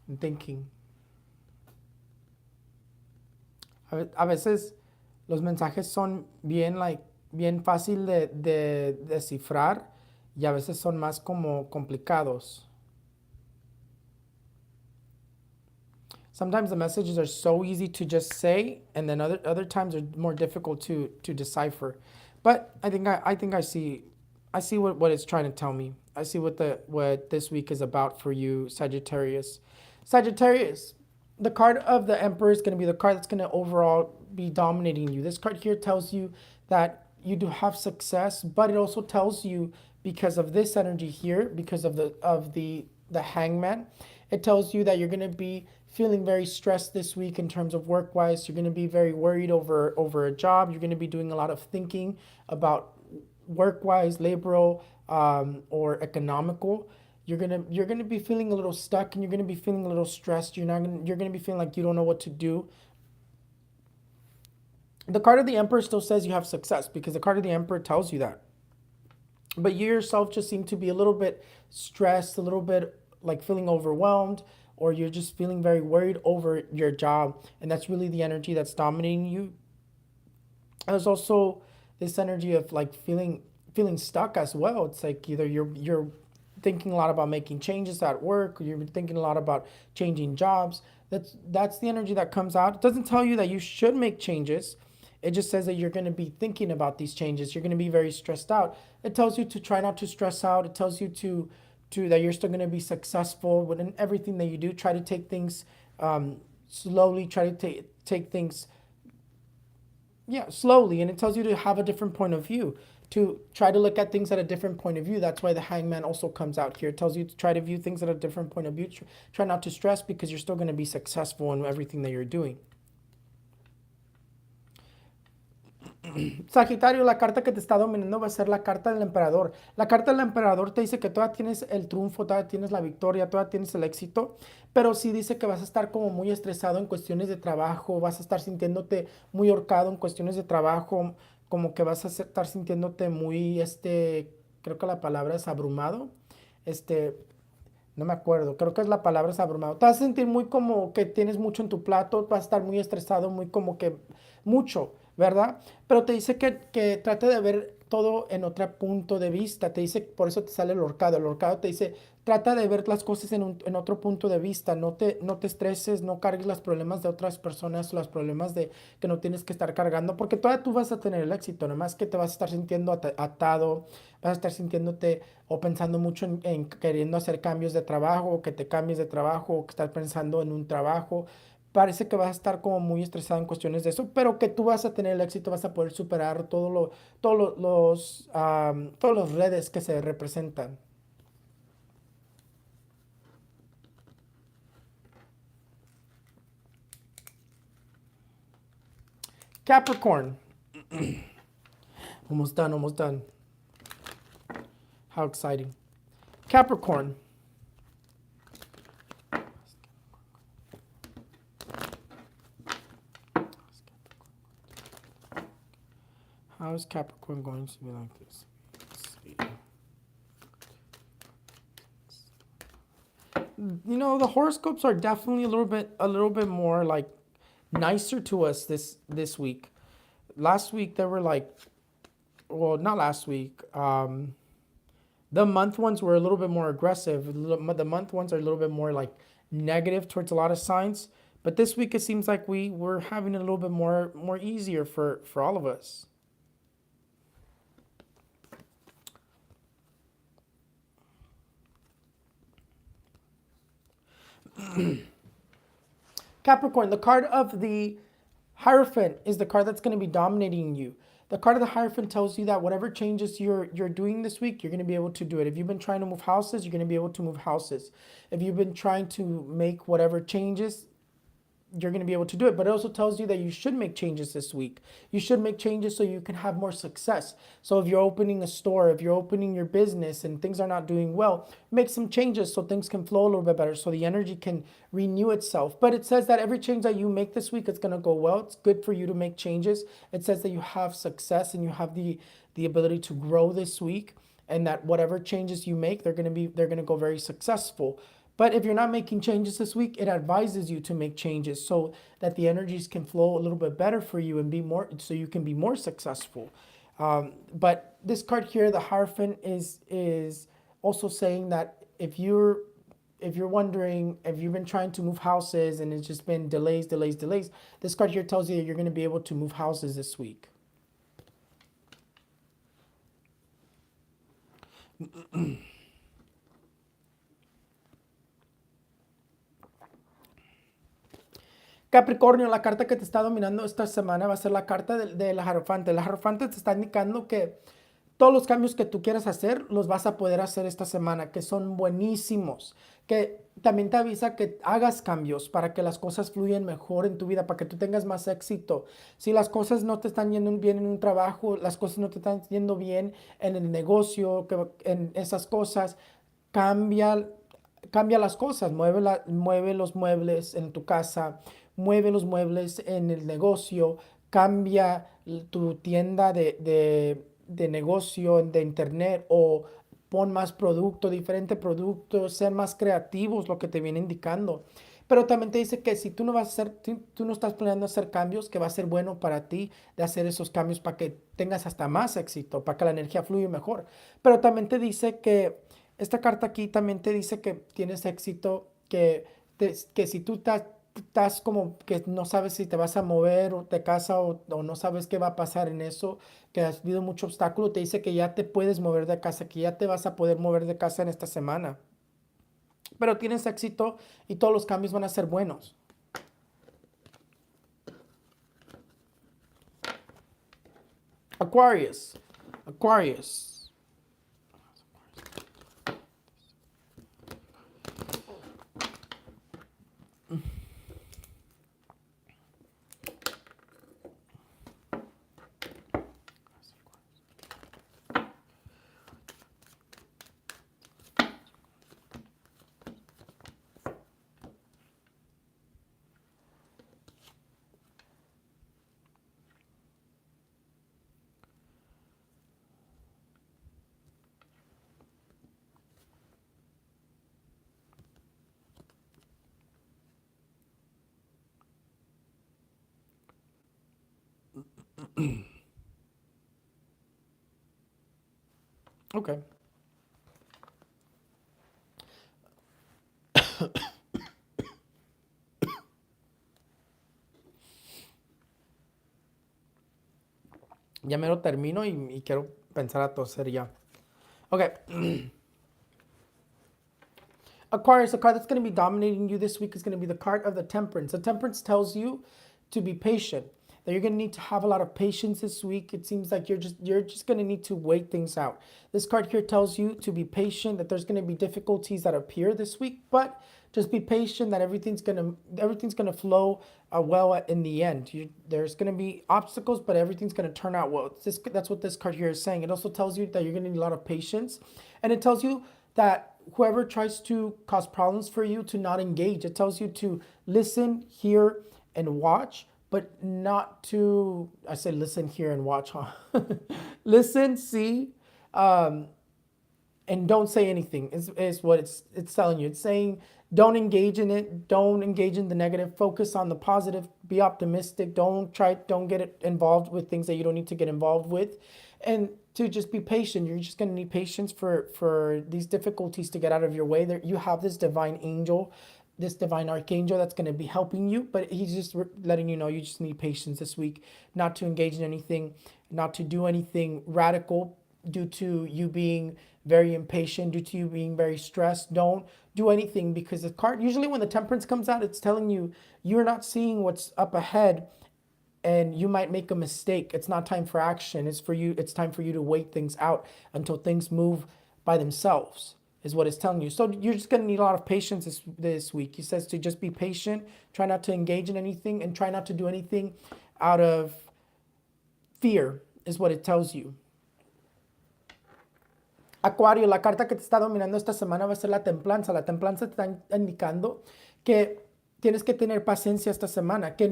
I'm thinking. A veces los mensajes son bien fácil de descifrar y a veces son más como complicados. Sometimes the messages are so easy to just say, and then other times are more difficult to decipher. But I think I see what it's trying to tell me. I see what this week is about for you, Sagittarius. Sagittarius, the card of the Emperor is going to be the card that's going to overall be dominating you. This card here tells you that you do have success, but it also tells you, because of this energy here, because of the Hangman, it tells you that you're going to be feeling very stressed this week in terms of work-wise. You're going to be very worried over a job. You're going to be doing a lot of thinking about work-wise, laboral, or economical. You're gonna be feeling a little stuck, and you're gonna be feeling a little stressed. You're gonna be feeling like you don't know what to do. The card of the Emperor still says you have success, because the card of the Emperor tells you that. But you yourself just seem to be a little bit stressed, a little bit like feeling overwhelmed, or you're just feeling very worried over your job, and that's really the energy that's dominating you. There's also this energy of like feeling stuck as well. It's like either you're thinking a lot about making changes at work, or you're thinking a lot about changing jobs. That's the energy that comes out. It doesn't tell you that you should make changes. It just says that you're going to be thinking about these changes. You're going to be very stressed out. It tells you to try not to stress out. It tells you to that you're still going to be successful within everything that you do. Try to take things slowly. Try to take things slowly. And it tells you to have a different point of view, to try to look at things at a different point of view. That's why the hangman also comes out here. It tells you to try to view things at a different point of view. Try not to stress, because you're still going to be successful in everything that you're doing. Sagitario, la carta que te está dominando va a ser la carta del emperador. La carta del emperador te dice que todavía tienes el triunfo, todavía tienes la victoria, todavía tienes el éxito, pero sí dice que vas a estar como muy estresado en cuestiones de trabajo, vas a estar sintiéndote muy ahorcado en cuestiones de trabajo, como que vas a estar sintiéndote muy, creo que la palabra es abrumado, no me acuerdo, creo que es la palabra es abrumado. Te vas a sentir muy como que tienes mucho en tu plato, vas a estar muy estresado, muy como que mucho, ¿verdad? Pero te dice que trate de ver todo en otro punto de vista. Te dice, por eso te sale el horcado. El horcado te dice, trata de ver las cosas en otro punto de vista. No te estreses, no cargues los problemas de otras personas, los problemas de que no tienes que estar cargando, porque todavía tú vas a tener el éxito, nomás que te vas a estar sintiendo atado, vas a estar sintiéndote o pensando mucho en queriendo hacer cambios de trabajo, o que te cambies de trabajo, o que estar pensando en un trabajo. Parece que vas a estar como muy estresado en cuestiones de eso, pero que tú vas a tener el éxito, vas a poder superar todos los redes que se representan. Capricorn. Almost done, almost done. How exciting. Capricorn. How is Capricorn going to be like this? Let's see. You know, the horoscopes are definitely a little bit more like nicer to us this week. Last week they were like, well, not last week. The month ones were a little bit more aggressive. The month ones are a little bit more like negative towards a lot of signs. But this week it seems like we're having a little bit more easier for all of us. Capricorn, the card of the Hierophant is the card that's going to be dominating you. The card of the Hierophant tells you that whatever changes you're doing this week, you're going to be able to do it. If you've been trying to move houses, you're going to be able to move houses. If you've been trying to make whatever changes, you're going to be able to do it. But it also tells you that you should make changes this week. You should make changes so you can have more success. So if you're opening a store, if you're opening your business and things are not doing well, make some changes so things can flow a little bit better, so the energy can renew itself. But it says that every change that you make this week, it's going to go well. It's good for you to make changes. It says that you have success and you have the ability to grow this week, and that whatever changes you make, they're going to go very successful. But if you're not making changes this week, it advises you to make changes so that the energies can flow a little bit better for you and so you can be more successful. But this card here, the Hierophant, is also saying that if you're wondering, if you've been trying to move houses and it's just been delays, this card here tells you that you're going to be able to move houses this week. Capricornio, la carta que te está dominando esta semana va a ser la carta de la Hierophante. La Hierophante te está indicando que todos los cambios que tú quieras hacer los vas a poder hacer esta semana, que son buenísimos. Que también te avisa que hagas cambios para que las cosas fluyan mejor en tu vida, para que tú tengas más éxito. Si las cosas no te están yendo bien en un trabajo, las cosas no te están yendo bien en el negocio, en esas cosas, cambia las cosas, mueve los muebles en tu casa, mueve los muebles en el negocio, cambia tu tienda de negocio de internet, o pon más producto, diferente producto, ser más creativos, lo que te viene indicando. Pero también te dice que si tú no vas a hacer, tú no estás planeando hacer cambios, que va a ser bueno para ti de hacer esos cambios para que tengas hasta más éxito, para que la energía fluya mejor. Pero también te dice que, esta carta aquí también te dice que tienes éxito, que si tú estás como que no sabes si te vas a mover o de casa o no sabes qué va a pasar en eso, que has habido mucho obstáculo, te dice que ya te puedes mover de casa, que ya te vas a poder mover de casa en esta semana. Pero tienes éxito y todos los cambios van a ser buenos. Aquarius. Aquarius. Okay. Ya me lo termino y quiero pensar a toser ya. Okay. Aquarius, the card that's going to be dominating you this week is going to be the card of the Temperance. The Temperance tells you to be patient, that you're going to need to have a lot of patience this week. It seems like you're just going to need to wait things out. This card here tells you to be patient, that there's going to be difficulties that appear this week, but just be patient, that everything's going to flow well in the end. There's going to be obstacles, but everything's going to turn out well. That's what this card here is saying. It also tells you that you're going to need a lot of patience, and it tells you that whoever tries to cause problems for you to not engage. It tells you to listen, hear, and watch, but not to, I say listen, hear, and watch, huh? Listen, see, and don't say anything is what it's telling you. It's saying don't engage in it. Don't engage in the negative. Focus on the positive. Be optimistic. Don't get involved with things that you don't need to get involved with. And to just be patient. You're just going to need patience for these difficulties to get out of your way. There, you have this divine angel, this divine archangel that's going to be helping you, but he's just letting you know you just need patience this week, not to engage in anything, not to do anything radical due to you being very impatient, due to you being very stressed. Don't do anything, because the card, usually when the Temperance comes out, it's telling you you're not seeing what's up ahead and you might make a mistake. It's not time for action. It's time for you to wait things out until things move by themselves, is what it's telling you. So you're just going to need a lot of patience this week. He says to just be patient, try not to engage in anything, and try not to do anything out of fear, is what it tells you. Acuario, la carta que te está dominando esta semana va a ser la templanza. La templanza te está indicando que tienes que tener paciencia esta semana, que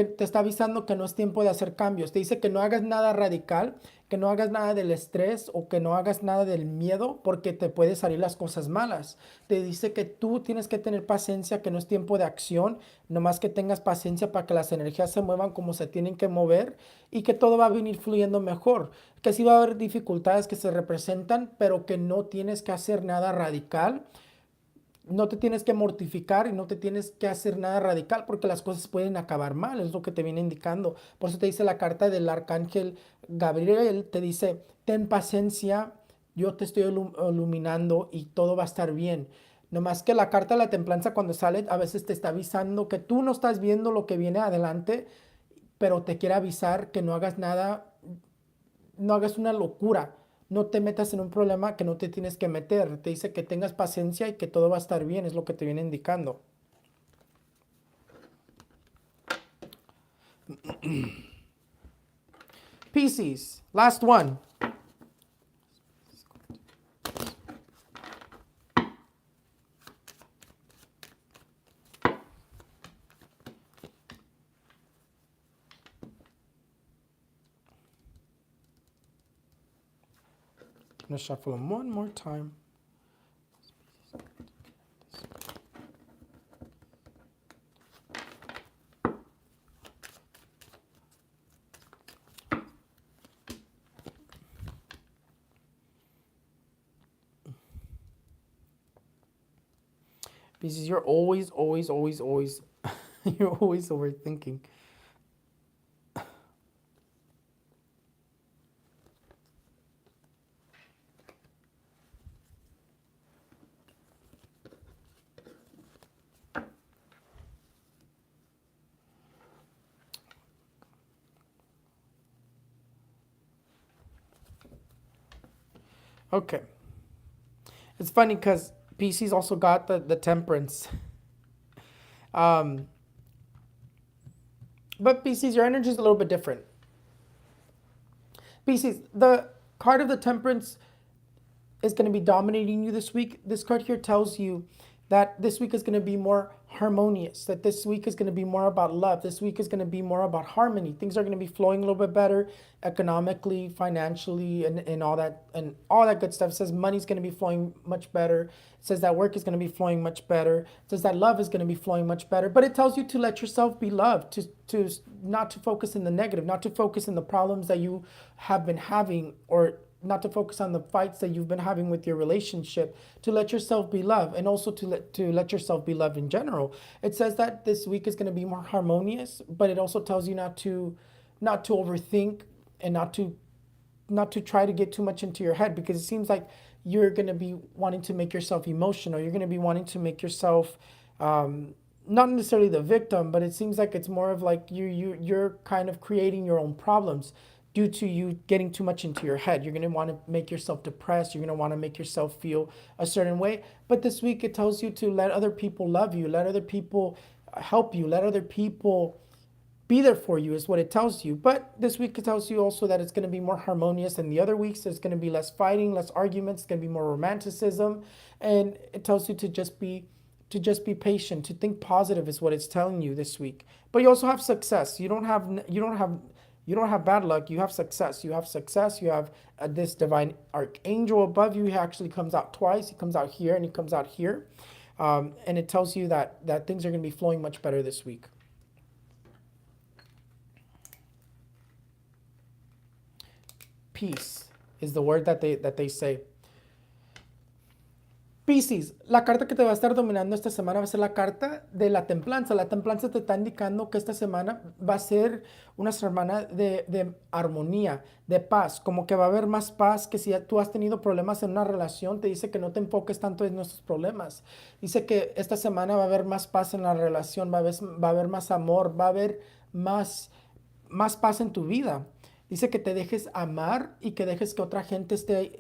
te está avisando que no es tiempo de hacer cambios. Te dice que no hagas nada radical, que no hagas nada del estrés o que no hagas nada del miedo, porque te pueden salir las cosas malas. Te dice que tú tienes que tener paciencia, que no es tiempo de acción, nomás que tengas paciencia para que las energías se muevan como se tienen que mover y que todo va a venir fluyendo mejor. Que sí va a haber dificultades que se representan, pero que no tienes que hacer nada radical. No te tienes que mortificar y no te tienes que hacer nada radical, porque las cosas pueden acabar mal, es lo que te viene indicando. Por eso te dice la carta del arcángel Gabriel, te dice, ten paciencia, yo te estoy iluminando y todo va a estar bien. Nomás que la carta de la templanza, cuando sale, a veces te está avisando que tú no estás viendo lo que viene adelante, pero te quiere avisar que no hagas nada, no hagas una locura, no te metas en un problema que no te tienes que meter. Te dice que tengas paciencia y que todo va a estar bien, es lo que te viene indicando. Pisces, last one. I'm going to shuffle them one more time. Pisces, you're always, always, always, always, you're always overthinking. Okay. It's funny because Pisces also got the temperance. Um, but Pisces, your energy is a little bit different. Pisces, the card of the temperance is going to be dominating you this week. This card here tells you that this week is going to be more harmonious, that this week is going to be more about love. This week is going to be more about harmony. Things are going to be flowing a little bit better economically, financially, and all that good stuff. It says money's going to be flowing much better. It says that work is going to be flowing much better. It says that love is going to be flowing much better. But it tells you to let yourself be loved, to not to focus in the negative, not to focus in the problems that you have been having, or not to focus on the fights that you've been having with your relationship, to let yourself be loved, and also to let yourself be loved in general. It says that this week is going to be more harmonious, but it also tells you not to overthink, and not to try to get too much into your head, because it seems like you're going to be wanting to make yourself emotional. You're going to be wanting to make yourself not necessarily the victim, but it seems like it's more of like you're kind of creating your own problems due to you getting too much into your head. You're going to want to make yourself depressed. You're going to want to make yourself feel a certain way. But this week it tells you to let other people love you, let other people help you, let other people be there for you, is what it tells you. But this week it tells you also that it's going to be more harmonious than the other weeks. There's going to be less fighting, less arguments. It's going to be more romanticism. And it tells you to just be patient, to think positive, is what it's telling you this week. But you also have success. You don't have bad luck. You have success. You have success. You have this divine archangel above you. He actually comes out twice. He comes out here and he comes out here. And it tells you that things are going to be flowing much better this week. Peace is the word that they say. Piscis, la carta que te va a estar dominando esta semana va a ser la carta de la templanza. La templanza te está indicando que esta semana va a ser una semana de armonía, de paz, como que va a haber más paz, que si tú has tenido problemas en una relación, te dice que no te enfoques tanto en nuestros problemas. Dice que esta semana va a haber más paz en la relación, va a haber más amor, va a haber más paz en tu vida. Dice que te dejes amar y que dejes que otra gente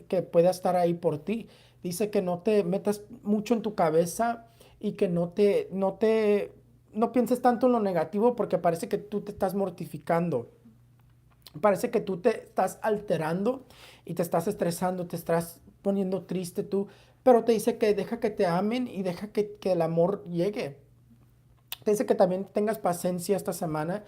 que pueda estar ahí por ti. Dice que no te metas mucho en tu cabeza y que no pienses tanto en lo negativo, porque parece que tú te estás mortificando. Parece que tú te estás alterando y te estás estresando, te estás poniendo triste tú. Pero te dice que deja que te amen y deja que el amor llegue. Te dice que también tengas paciencia esta semana,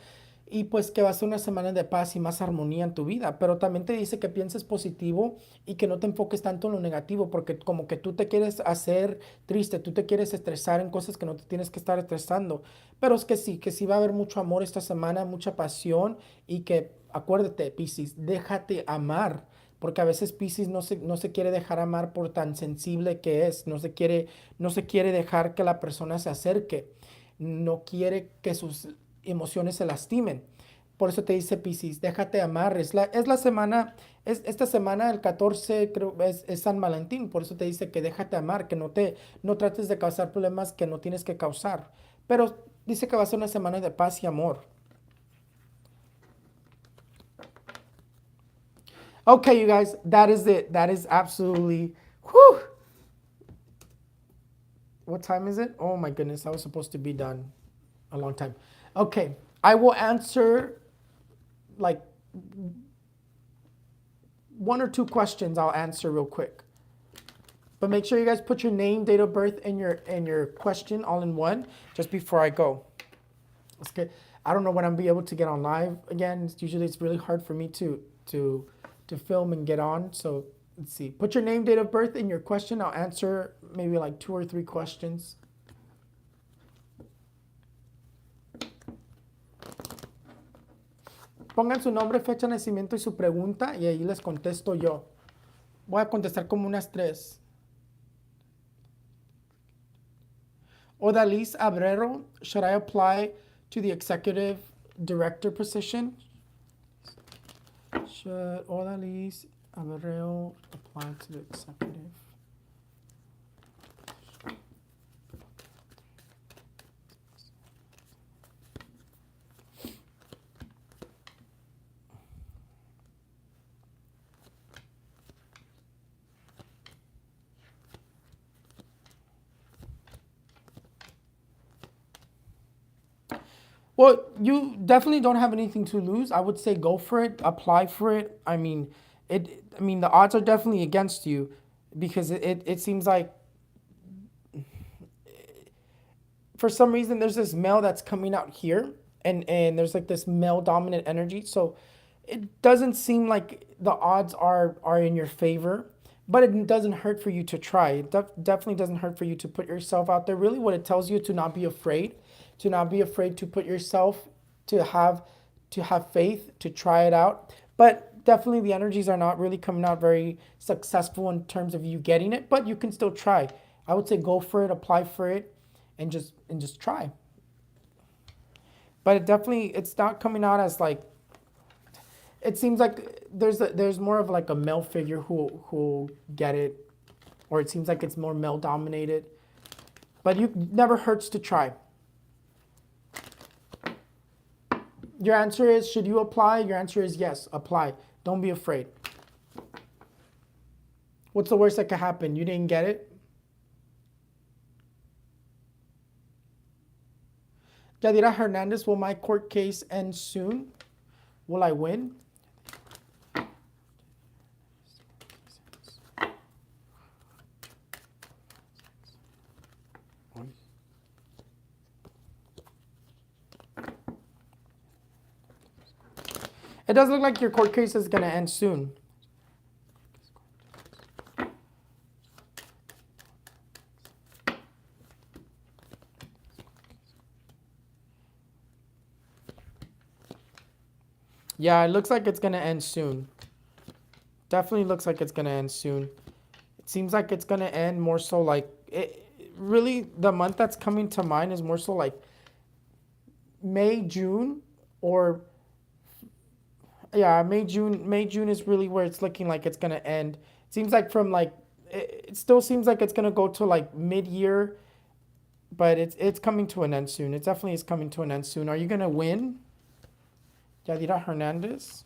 y pues que va a ser una semana de paz y más armonía en tu vida. Pero también te dice que pienses positivo y que no te enfoques tanto en lo negativo, porque como que tú te quieres hacer triste, tú te quieres estresar en cosas que no te tienes que estar estresando. Pero es que sí va a haber mucho amor esta semana, mucha pasión, y que acuérdate, Piscis, déjate amar. Porque a veces Piscis no se quiere dejar amar por tan sensible que es, no se quiere dejar que la persona se acerque, no quiere que sus emociones se lastimen. Por eso te dice Piscis, déjate amar. Esta semana, el 14, creo, es San Valentín. Por eso te dice que déjate amar, que no trates de causar problemas que no tienes que causar. Pero dice que va a ser una semana de paz y amor. Okay, you guys, that is it. That is absolutely, whew. What time is it? Oh my goodness, I was supposed to be done a long time. Okay, I will answer like one or two questions. I'll answer real quick. But make sure you guys put your name, date of birth, and your question all in one just before I go. Let's get. I don't know when I'm be able to get on live again. Usually it's really hard for me to film and get on. So let's see. Put your name, date of birth, and your question. I'll answer maybe like 2 or 3 questions. Pongan su nombre, fecha de nacimiento y su pregunta, y ahí les contesto yo. Voy a contestar como unas 3. Odalis Abrero, should I apply to the executive director position? Should Odalis Abrero apply to the executive? Well, you definitely don't have anything to lose. I would say go for it, apply for it. I mean, the odds are definitely against you because it seems like for some reason there's this male that's coming out here and there's like this male dominant energy. So it doesn't seem like the odds are in your favor, but it doesn't hurt for you to try. It definitely doesn't hurt for you to put yourself out there. Really what it tells you to not be afraid, to not be afraid to put yourself, to have faith, to try it out. But definitely the energies are not really coming out very successful in terms of you getting it, but you can still try. I would say go for it, apply for it, and just try. But it's not coming out as like, it seems like there's more of like a male figure who get it, or it seems like it's more male dominated. But you never hurts to try. Your answer is, should you apply? Your answer is yes, apply. Don't be afraid. What's the worst that could happen? You didn't get it? Yadira Hernandez, will my court case end soon? Will I win? It does look like your court case is going to end soon. Yeah, it looks like it's going to end soon. Definitely looks like it's going to end soon. It seems like it's going to end more so like, really the month that's coming to mind is more so like May, June, or yeah, May, June is really where it's looking like it's going to end. It seems like from like, it still seems like it's going to go to like mid-year, but it's coming to an end soon. It definitely is coming to an end soon. Are you going to win? Yadira Hernandez.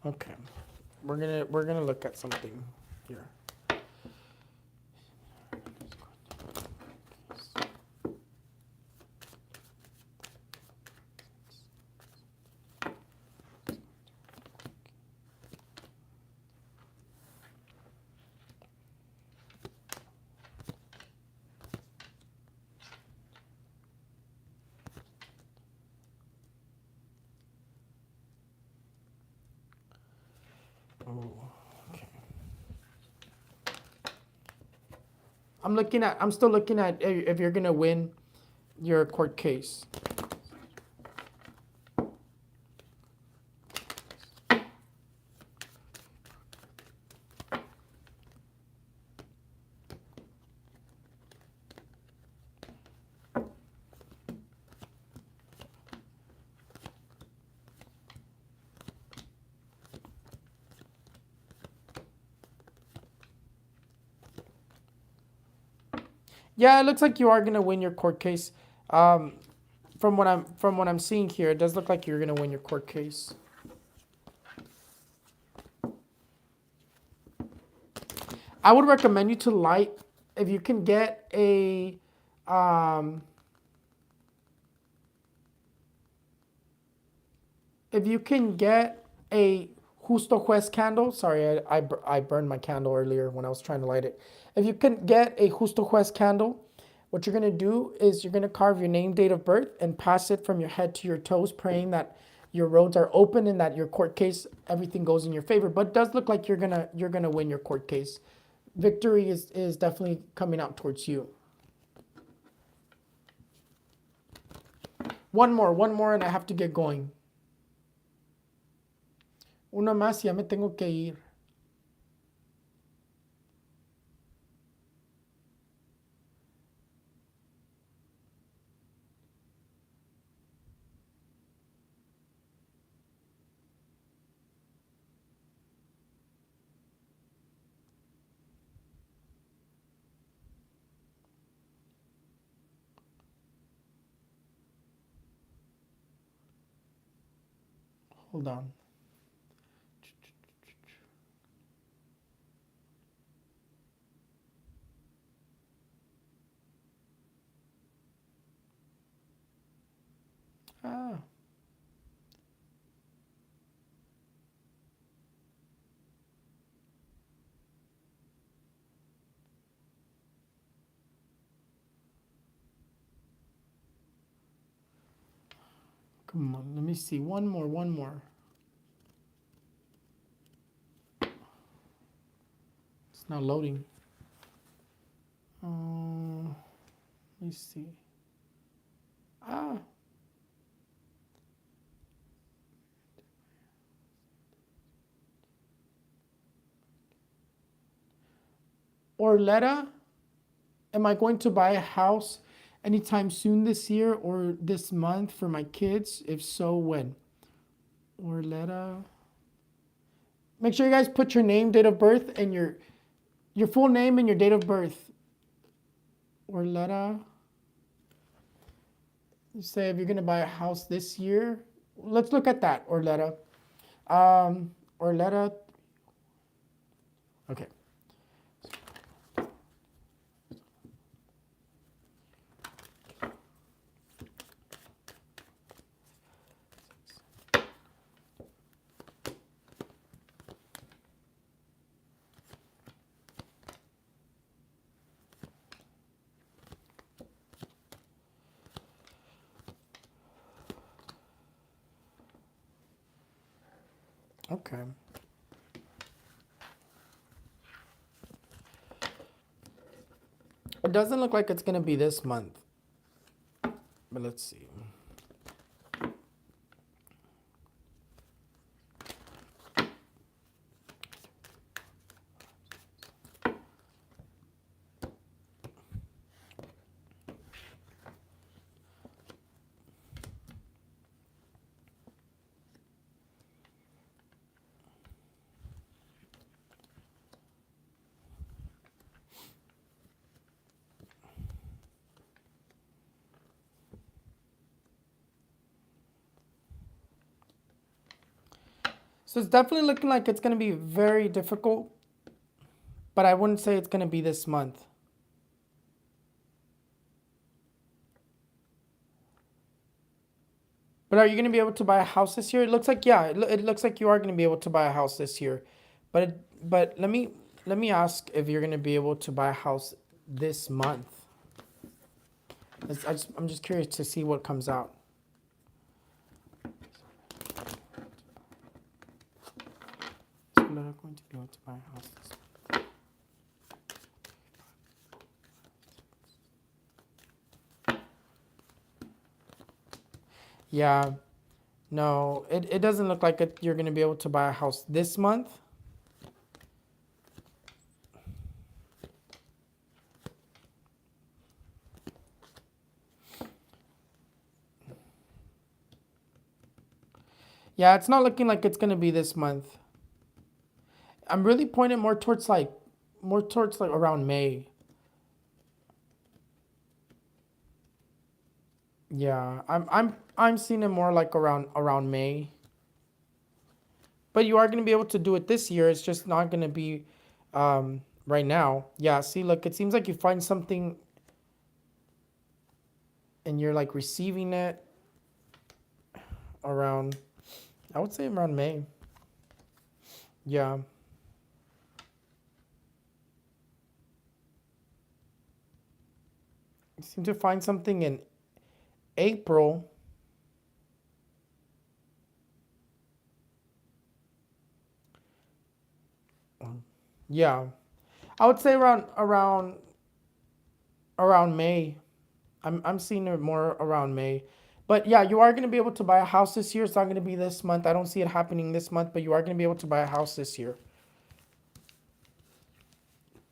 Okay. We're gonna look at something here. Oh, okay. I'm still looking at if you're gonna win your court case. Yeah, it looks like you are gonna win your court case. From what I'm seeing here, it does look like you're gonna win your court case. I would recommend you to light, if you can get a if you can get a Justo Juez candle. Sorry, I burned my candle earlier when I was trying to light it. If you can get a Justo Juez candle, what you're going to do is you're going to carve your name, date of birth, and pass it from your head to your toes, praying that your roads are open and that your court case, everything goes in your favor. But it does look like you're gonna win your court case. Victory is definitely coming out towards you. One more, and I have to get going. Una más, ya me tengo que ir. Hold on. Ah. Come on, let me see. One more. It's not loading. Let me see. Ah. Orletta, am I going to buy a house anytime soon this year or this month for my kids? If so, when? Orletta. Make sure you guys put your name, date of birth, and your full name and your date of birth. Orletta. You say if you're going to buy a house this year. Let's look at that, Orletta. Orletta. Okay. Okay. It doesn't look like it's going to be this month. But let's see. So it's definitely looking like it's going to be very difficult, but I wouldn't say it's going to be this month. But are you going to be able to buy a house this year? It looks like, yeah, it looks like you are going to be able to buy a house this year. But let me ask if you're going to be able to buy a house this month. I'm just curious to see what comes out. I'm not going to be able to buy a house this month. Yeah, no, it doesn't look like you're going to be able to buy a house this month. Yeah, it's not looking like it's going to be this month. I'm really pointing more towards like around May. Yeah, I'm seeing it more like around May. But you are going to be able to do it this year. It's just not going to be right now. Yeah, see, look, it seems like you find something and you're like receiving it around, I would say around May. Yeah. You seem to find something in April. Yeah. I would say around May. I'm seeing it more around May. But yeah, you are going to be able to buy a house this year. It's not going to be this month. I don't see it happening this month, but you are going to be able to buy a house this year.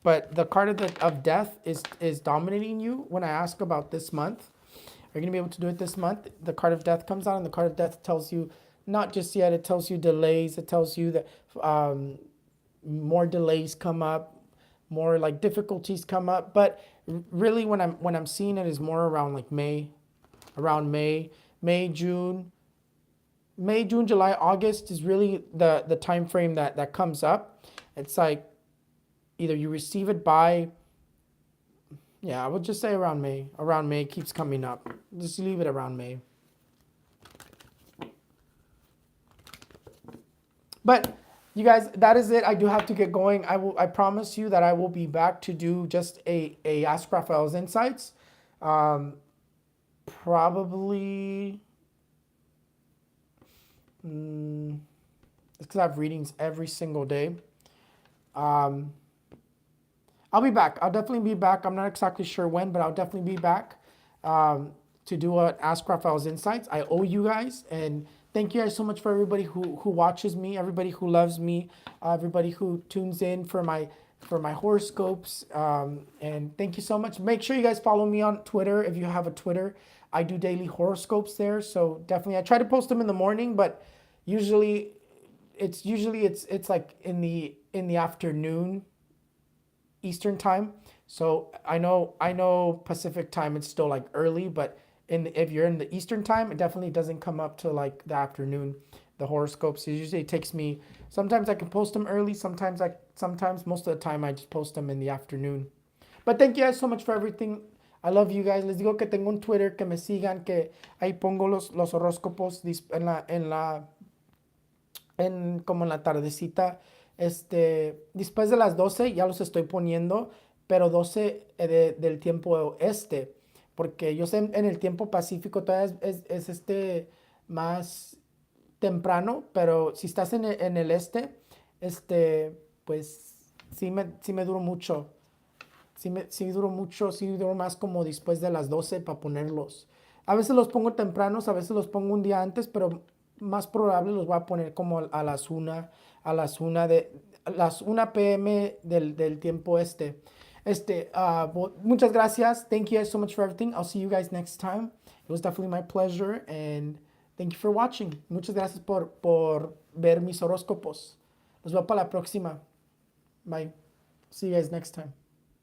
But the card of death is dominating you when I ask about this month. Are you going to be able to do it this month? The card of death comes out, and the card of death tells you not just yet. It tells you delays. It tells you that more delays come up, more like difficulties come up. But really, when I'm seeing it is more around like around June. May, June, July, August is really the time frame that comes up. It's like either you receive it by, yeah, I would just say around May. Around May keeps coming up. Just leave it around May. But you guys, that is it. I do have to get going. I promise you that I will be back to do just a Ask Raphael's Insights. Probably it's because I have readings every single day. I'll be back. I'll definitely be back. I'm not exactly sure when, but I'll definitely be back to do an Ask Raphael's Insights. I owe you guys, and thank you guys so much for everybody who watches me, everybody who loves me, everybody who tunes in for my horoscopes, and thank you so much. Make sure you guys follow me on Twitter if you have a Twitter. I do daily horoscopes there, so definitely I try to post them in the morning, but usually it's like in the afternoon Eastern time. So I know Pacific time it's still like early, but if you're in the Eastern time, it definitely doesn't come up to like the afternoon. The horoscopes, it usually takes me, sometimes I can post them early, sometimes most of the time I just post them in the afternoon. But thank you guys so much for everything. I love you guys. Les digo que tengo un Twitter, que me sigan, que ahí pongo los horóscopos como en la tardecita. Después de las 12 ya los estoy poniendo, pero 12 del tiempo porque yo sé en el tiempo pacífico todavía es más temprano, pero si estás en el pues sí me duro mucho. Sí duro más como después de las 12 para ponerlos. A veces los pongo tempranos, a veces los pongo un día antes, pero más probable los voy a poner como a las 1, a las 1 p.m. del tiempo muchas gracias. Thank you guys so much for everything. I'll see you guys next time. It was definitely my pleasure, and thank you for watching. Muchas gracias por ver mis horóscopos. Nos vemos para la próxima. Bye. See you guys next time.